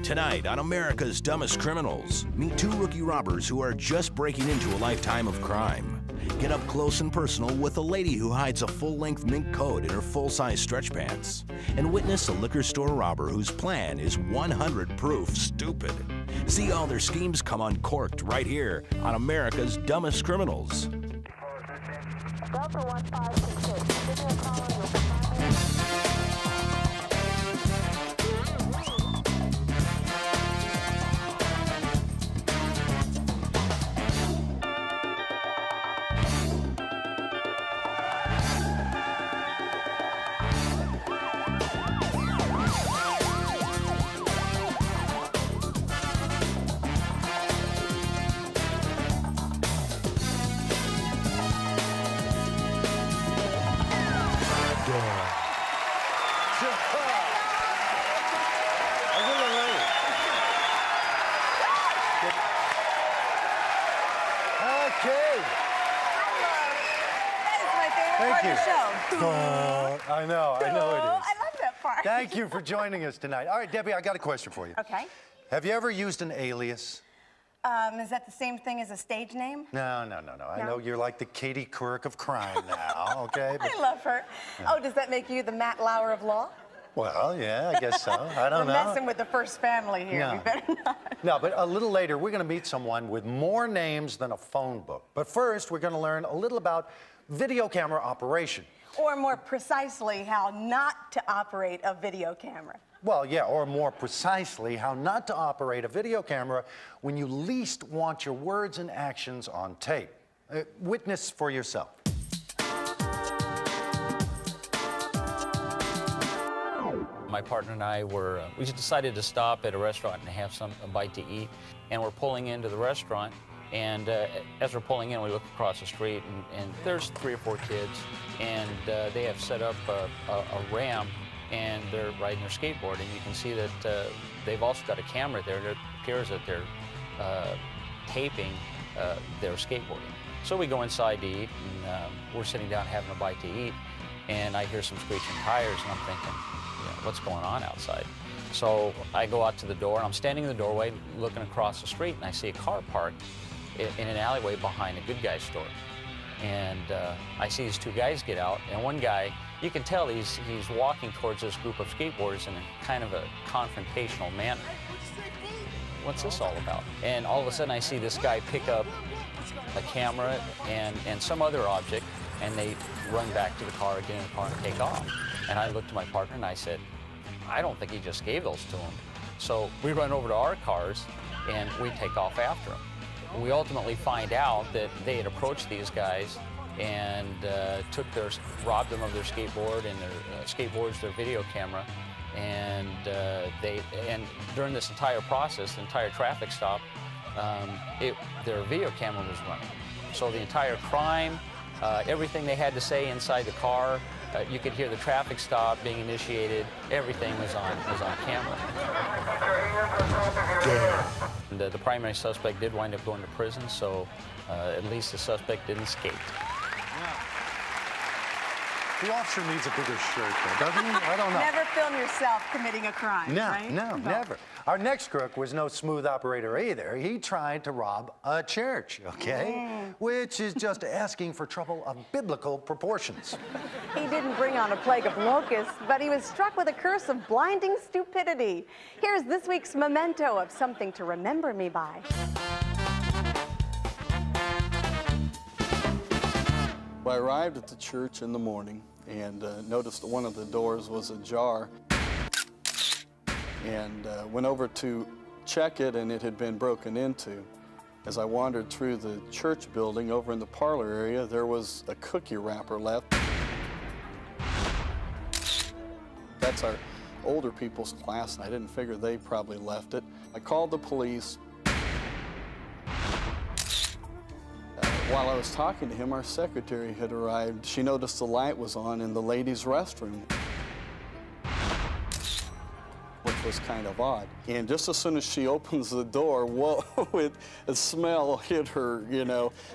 Tonight on America's Dumbest Criminals, meet two rookie robbers who are just breaking into a lifetime of crime. Get up close and personal with a lady who hides a full-length mink coat in her full-size stretch pants. And witness a liquor store robber whose plan is 100 proof stupid. See all their schemes come uncorked right here on America's Dumbest Criminals. Delta 1566, give me a call on your I know it is. I love that part. Thank you for joining us tonight. All right, Debbie, I got a question for you. Okay. Have you ever used an alias? Is that the same thing as a stage name? No. I know you're like the Katie Couric of crime now, okay? But, I love her. Yeah. Oh, does that make you the Matt Lauer of law? well, yeah, I guess so. I don't know. We're messing with the first family here. No. We better not. No, but a little later, we're going to meet someone with more names than a phone book. But first, we're going to learn a little about video camera operation. Or more precisely, how not to operate a video camera. Well, yeah, or more precisely, how not to operate a video camera when you least want your words and actions on tape. Witness for yourself. My partner and I we just decided to stop at a restaurant and have a bite to eat. And we're pulling into the restaurant, and as we're pulling in, we look across the street, and there's 3 or 4 kids, and they have set up a ramp, and they're riding their skateboard, and you can see that they've also got a camera there. It appears that they're taping their skateboarding. So we go inside to eat, and we're sitting down having a bite to eat, and I hear some screeching tires, and I'm thinking, what's going on outside? So I go out to the door, and I'm standing in the doorway looking across the street, and I see a car parked in an alleyway behind a Good Guy store. And I see these 2 guys get out, and one guy, you can tell he's walking towards this group of skateboarders in a kind of a confrontational manner. What's this all about? And all of a sudden I see this guy pick up a camera and some other object, and they run back to the car, get in the car, and take off. And I looked to my partner and I said, I don't think he just gave those to him. So we run over to our cars and we take off after him. We ultimately find out that they had approached these guys and robbed them of their skateboard and their skateboards, their video camera, and during this entire process, the entire traffic stop, their video camera was running. So the entire crime, everything they had to say inside the car, you could hear the traffic stop being initiated. Everything was on camera. And, the primary suspect did wind up going to prison, so at least the suspect didn't skate. The officer needs a bigger shirt, though, doesn't he? I don't know. Never film yourself committing a crime, right? No, never. Our next crook was no smooth operator either. He tried to rob a church, okay? Which is just asking for trouble of biblical proportions. He didn't bring on a plague of locusts, but he was struck with a curse of blinding stupidity. Here's this week's memento of something to remember me by. I arrived at the church in the morning and noticed that one of the doors was ajar, and went over to check it, and it had been broken into. As I wandered through the church building, over in the parlor area, there was a cookie wrapper left. That's our older people's class, and I didn't figure they probably left it. I called the police. While I was talking to him, our secretary had arrived. She noticed the light was on in the ladies' restroom, which was kind of odd. And just as soon as she opens the door, whoa, a smell hit her,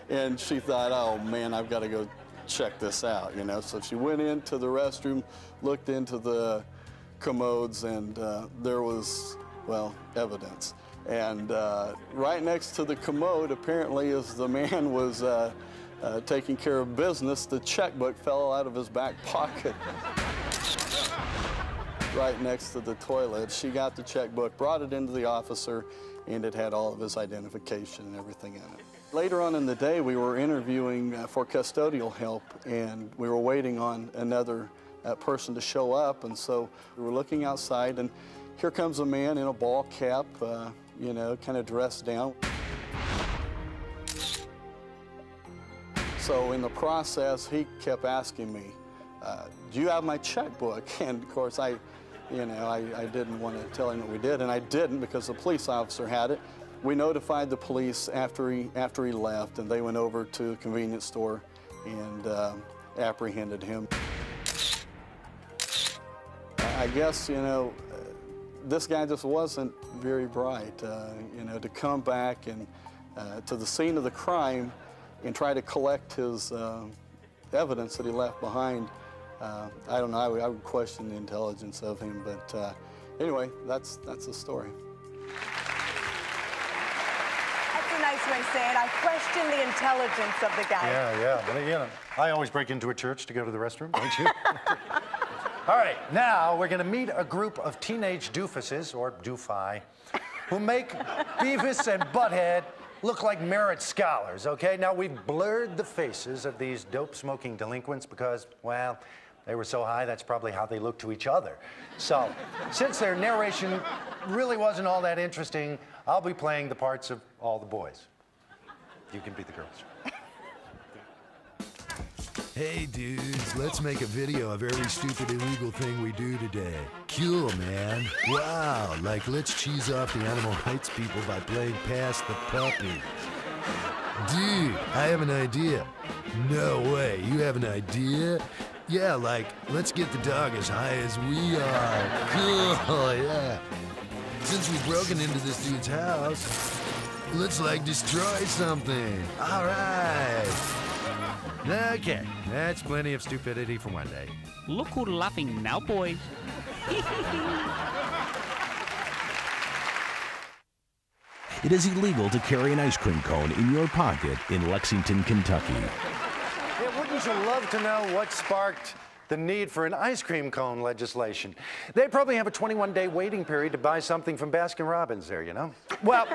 and she thought, oh man, I've got to go check this out, So she went into the restroom, looked into the commodes, and there was well, evidence. And right next to the commode, apparently, as the man was taking care of business, the checkbook fell out of his back pocket. Right next to the toilet. She got the checkbook, brought it into the officer, and it had all of his identification and everything in it. Later on in the day, we were interviewing for custodial help, and we were waiting on another person to show up, and so we were looking outside, and here comes a man in a ball cap, you know, kind of dressed down. So in the process, he kept asking me, do you have my checkbook? And of course, I didn't want to tell him what we did, and I didn't because the police officer had it. We notified the police after he left, and they went over to the convenience store and apprehended him. I guess, you know, this guy just wasn't very bright, you know, to come back and to the scene of the crime and try to collect his evidence that he left behind. I don't know, I would question the intelligence of him, but anyway, that's the story. That's a nice way to say it. I question the intelligence of the guy. Yeah, but you know, I always break into a church to go to the restroom, don't you? All right, now we're gonna meet a group of teenage doofuses, or doofi, who make Beavis and Butthead look like merit scholars, okay? Now, we've blurred the faces of these dope-smoking delinquents because, well, they were so high, that's probably how they look to each other. So, since their narration really wasn't all that interesting, I'll be playing the parts of all the boys. You can be the girls. Hey dudes, let's make a video of every stupid illegal thing we do today. Cool, man. Wow, like let's cheese off the animal rights people by playing Pass the Puppy. Dude, I have an idea. No way, you have an idea? Yeah, like, let's get the dog as high as we are. Cool, yeah. Since we've broken into this dude's house, let's like destroy something. All right. Okay, that's plenty of stupidity for one day. Look who's laughing now, boys. It is illegal to carry an ice cream cone in your pocket in Lexington, Kentucky. Yeah, wouldn't you love to know what sparked the need for an ice cream cone legislation? They probably have a 21-day waiting period to buy something from Baskin-Robbins there, you know? Well,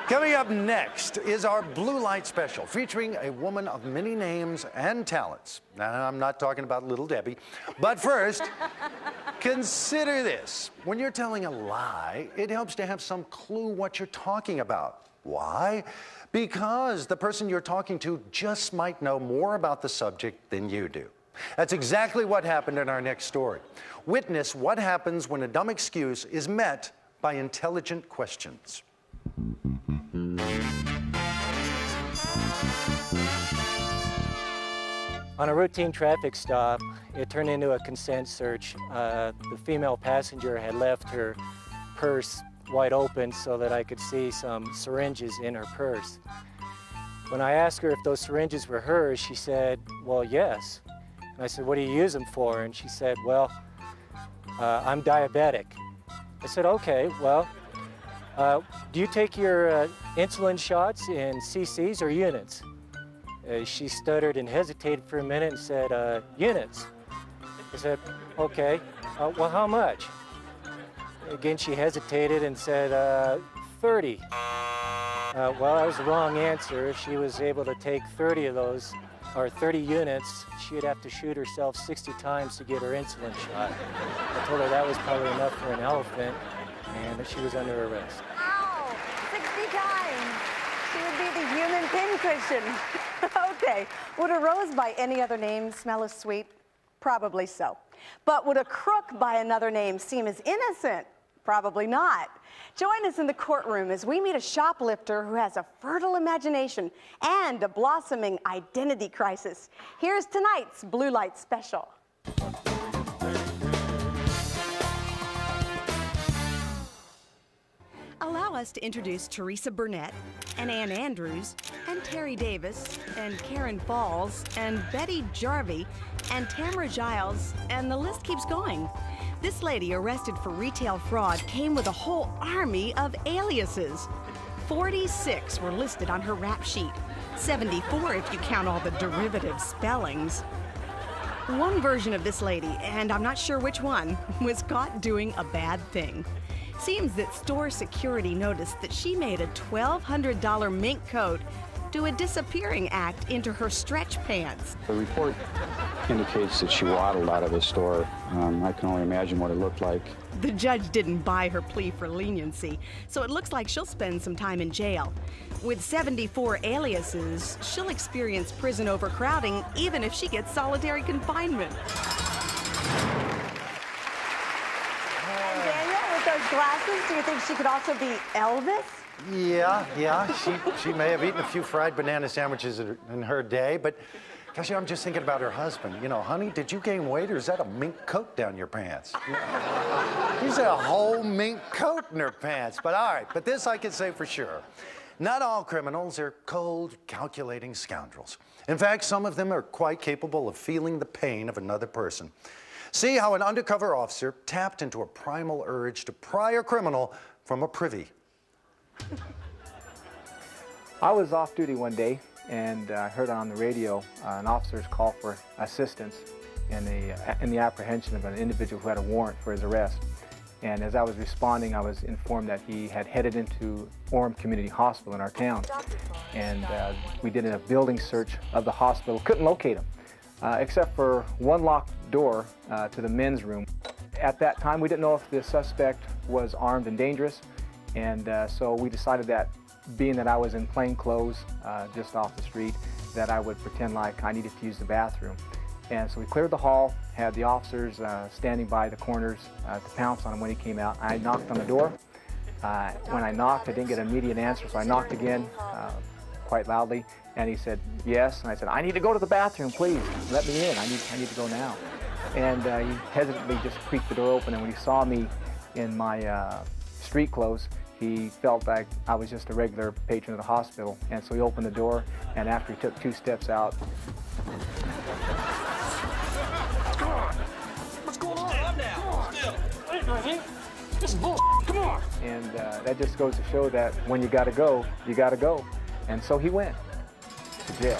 coming up next is our Blue Light Special, featuring a woman of many names and talents. Now, I'm not talking about Little Debbie, but first, consider this. When you're telling a lie, it helps to have some clue what you're talking about. Why? Because the person you're talking to just might know more about the subject than you do. That's exactly what happened in our next story. Witness what happens when a dumb excuse is met by intelligent questions. On a routine traffic stop, it turned into a consent search. The female passenger had left her purse wide open so that I could see some syringes in her purse. When I asked her if those syringes were hers, she said, well, yes. And I said, what do you use them for? And she said, well, I'm diabetic. I said, okay, well, do you take your insulin shots in cc's or units? She stuttered and hesitated for a minute and said, units. I said, okay, well, how much? Again, she hesitated and said, 30. Well, that was the wrong answer. If she was able to take 30 of those, or 30 units, she'd have to shoot herself 60 times to get her insulin shot. I told her that was probably enough for an elephant, and she was under arrest. Ow! 60 times! She would be the human pincushion. Okay, would a rose by any other name smell as sweet? Probably so. But would a crook by another name seem as innocent? Probably not. Join us in the courtroom as we meet a shoplifter who has a fertile imagination and a blossoming identity crisis. Here's tonight's Blue Light Special. Allow us to introduce Teresa Burnett, and Ann Andrews, and Terry Davis, and Karen Falls, and Betty Jarvie, and Tamara Giles, and the list keeps going. This lady arrested for retail fraud came with a whole army of aliases. 46 were listed on her rap sheet, 74 if you count all the derivative spellings. One version of this lady, and I'm not sure which one, was caught doing a bad thing. Seems that store security noticed that she made a $1,200 mink coat do a disappearing act into her stretch pants. The report indicates that she waddled out of the store. I can only imagine what it looked like. The judge didn't buy her plea for leniency, so it looks like she'll spend some time in jail. With 74 aliases, she'll experience prison overcrowding even if she gets solitary confinement. And Daniel, with those glasses, do you think she could also be Elvis? Yeah. She may have eaten a few fried banana sandwiches in her day, but gosh, I'm just thinking about her husband. You know, honey, did you gain weight or is that a mink coat down your pants? She's a whole mink coat in her pants. But all right, but this I can say for sure. Not all criminals are cold, calculating scoundrels. In fact, some of them are quite capable of feeling the pain of another person. See how an undercover officer tapped into a primal urge to pry a criminal from a privy. I was off duty one day and I heard on the radio an officer's call for assistance in the apprehension of an individual who had a warrant for his arrest. And as I was responding, I was informed that he had headed into Orem Community Hospital in our town. And we did a building search of the hospital, couldn't locate him, except for one locked door to the men's room. At that time, we didn't know if the suspect was armed and dangerous. And so we decided that, being that I was in plain clothes just off the street, that I would pretend like I needed to use the bathroom. And so we cleared the hall, had the officers standing by the corners to pounce on him when he came out. I knocked on the door. When I knocked, I didn't get an immediate answer, so I knocked again quite loudly. And he said, yes. And I said, I need to go to the bathroom, please. Let me in. I need to go now. And he hesitantly just creaked the door open. And when he saw me in my street clothes, he felt like I was just a regular patron of the hospital. And so he opened the door, and after he took 2 steps out. What's going on? Up now. Still. This is bull. Come on. And that just goes to show that when you gotta go, you gotta go. And so he went to jail.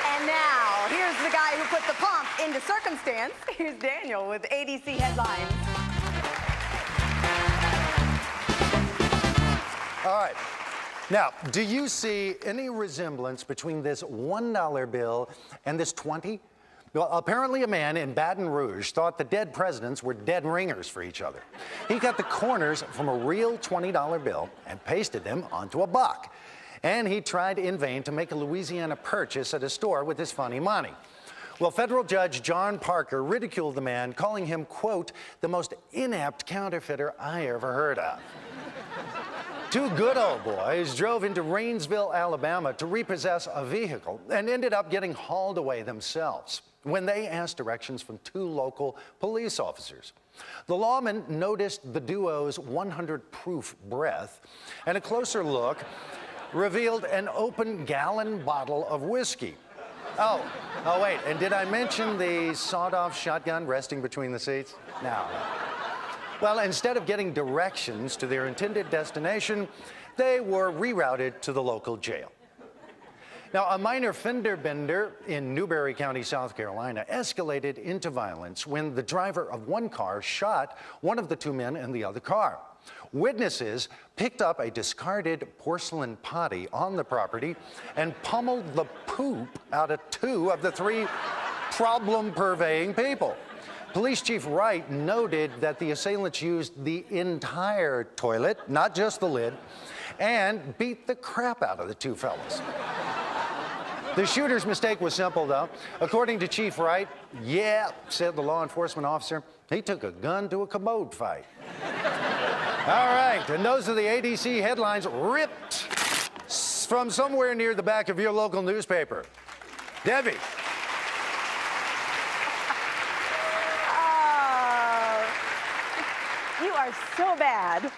And now, here's the guy who put the pomp into circumstance. Here's Daniel with ADC Headlines. All right. Now, do you see any resemblance between this $1 bill and this 20? Well, apparently a man in Baton Rouge thought the dead presidents were dead ringers for each other. He got the corners from a real $20 bill and pasted them onto a buck. And he tried in vain to make a Louisiana purchase at a store with his funny money. Well, federal judge John Parker ridiculed the man, calling him, quote, the most inept counterfeiter I ever heard of. 2 good old boys drove into Rainsville, Alabama to repossess a vehicle and ended up getting hauled away themselves when they asked directions from 2 local police officers. The lawman noticed the duo's 100-proof breath, and a closer look revealed an open gallon bottle of whiskey. Oh, wait, and did I mention the sawed-off shotgun resting between the seats? No. Well, instead of getting directions to their intended destination, they were rerouted to the local jail. Now, a minor fender bender in Newberry County, South Carolina, escalated into violence when the driver of one car shot one of the 2 men in the other car. Witnesses picked up a discarded porcelain potty on the property and pummeled the poop out of 2 of the 3 problem-purveying people. Police Chief Wright noted that the assailants used the entire toilet, not just the lid, and beat the crap out of the 2 fellas. The shooter's mistake was simple, though. According to Chief Wright, yeah, said the law enforcement officer, he took a gun to a commode fight. All right, and those are the ADC headlines ripped from somewhere near the back of your local newspaper. Debbie. You are so bad.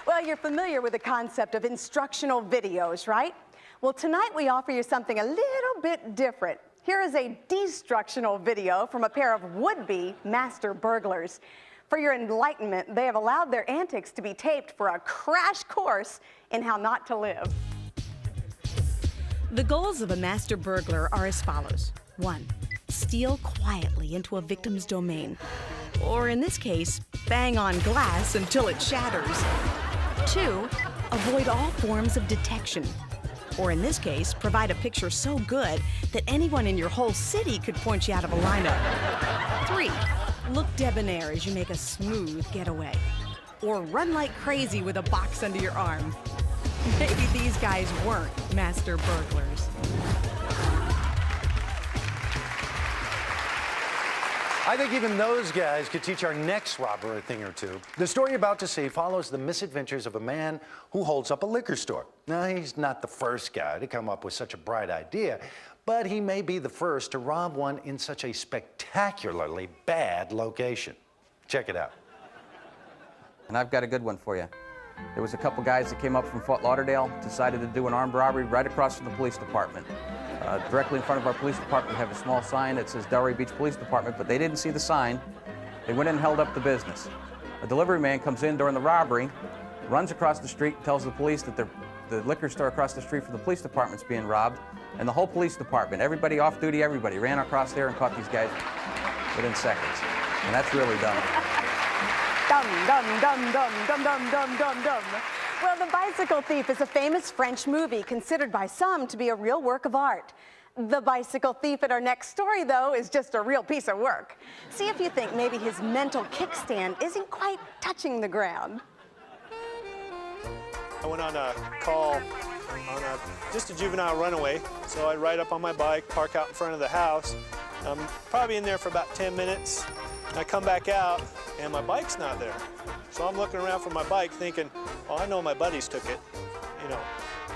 Well, you're familiar with the concept of instructional videos, right? Well, tonight we offer you something a little bit different. Here is a destructional video from a pair of would-be master burglars. For your enlightenment, they have allowed their antics to be taped for a crash course in how not to live. The goals of a master burglar are as follows. 1. Steal quietly into a victim's domain. Or in this case, bang on glass until it shatters. 2. Avoid all forms of detection. Or in this case, provide a picture so good that anyone in your whole city could point you out of a lineup. 3. Look debonair as you make a smooth getaway. Or run like crazy with a box under your arm. Maybe these guys weren't master burglars. I think even those guys could teach our next robber a thing or two. The story you're about to see follows the misadventures of a man who holds up a liquor store. Now, he's not the first guy to come up with such a bright idea, but he may be the first to rob one in such a spectacularly bad location. Check it out. And I've got a good one for you. There was a couple guys that came up from Fort Lauderdale, decided to do an armed robbery right across from the police department. Directly in front of our police department, we have a small sign that says Delray Beach Police Department, but they didn't see the sign. They went in and held up the business. A delivery man comes in during the robbery, runs across the street, tells the police that the liquor store across the street from the police department's being robbed, and the whole police department, everybody off duty, everybody ran across there and caught these guys within seconds. And that's really dumb. Dumb, dumb, dumb, dumb, dumb, dumb, dumb, dumb, dumb. Well, The Bicycle Thief is a famous French movie considered by some to be a real work of art. The Bicycle Thief at our next story, though, is just a real piece of work. See if you think maybe his mental kickstand isn't quite touching the ground. I went on a call on just a juvenile runaway, so I ride up on my bike, park out in front of the house. I'm probably in there for about 10 minutes. I come back out, and my bike's not there. So I'm looking around for my bike thinking, oh, I know my buddies took it, you know.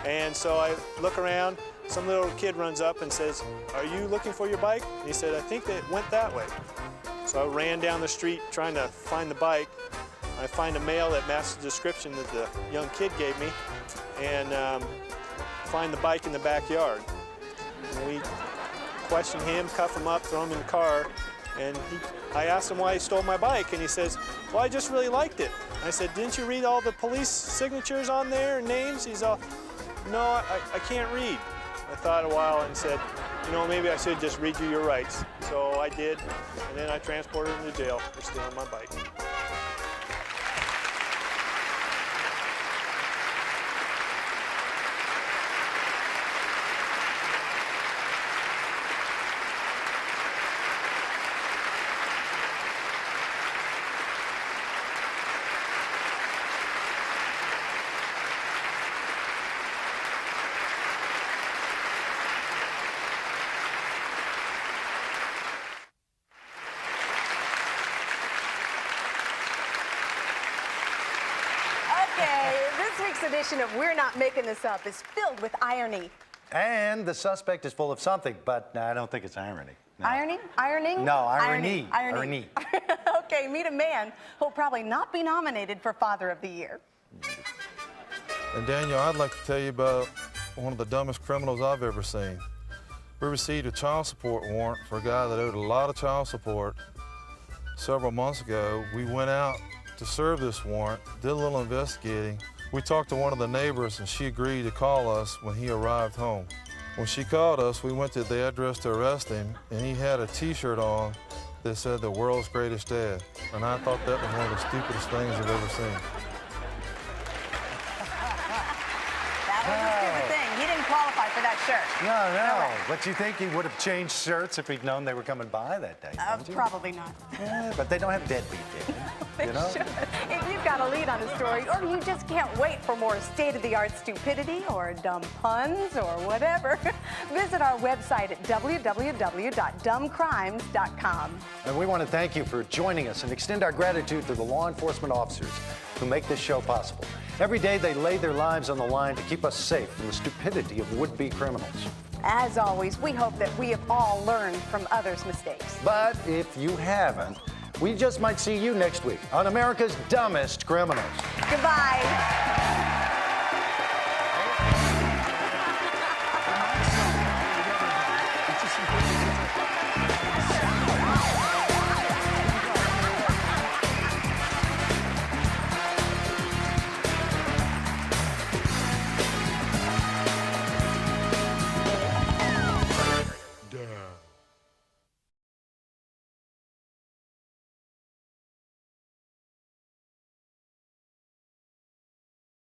And so I look around, some little kid runs up and says, are you looking for your bike? And he said, I think that it went that way. So I ran down the street trying to find the bike. I find a male that matched the description that the young kid gave me, and find the bike in the backyard. And we question him, cuff him up, throw him in the car, and I asked him why he stole my bike, and he says, well, I just really liked it. I said, didn't you read all the police signatures on there and names? He's all, no, I can't read. I thought a while and said, you know, maybe I should just read you your rights. So I did, and then I transported him to jail for stealing my bike. This week's edition of We're Not Making This Up is filled with irony. And the suspect is full of something, but I don't think it's irony. No. Irony? Ironing? No, irony. Irony. Okay, meet a man who'll probably not be nominated for Father of the Year. And Daniel, I'd like to tell you about one of the dumbest criminals I've ever seen. We received a child support warrant for a guy that owed a lot of child support several months ago. We went out to serve this warrant, did a little investigating. We talked to one of the neighbors, and she agreed to call us when he arrived home. When she called us, we went to the address to arrest him, and he had a T-shirt on that said, "The world's greatest dad." And I thought that was one of the stupidest things I've ever seen. That was a stupid thing. He didn't qualify for that shirt. No. But you think he would have changed shirts if he'd known they were coming by that day, don't you? Probably not. Yeah, but they don't have deadbeat days. You know? Should. If you've got a lead on a story, or you just can't wait for more state-of-the-art stupidity or dumb puns or whatever, visit our website at www.dumbcrimes.com. And we want to thank you for joining us and extend our gratitude to the law enforcement officers who make this show possible. Every day they lay their lives on the line to keep us safe from the stupidity of would-be criminals. As always, we hope that we have all learned from others' mistakes. But if you haven't, we just might see you next week on America's Dumbest Criminals. Goodbye.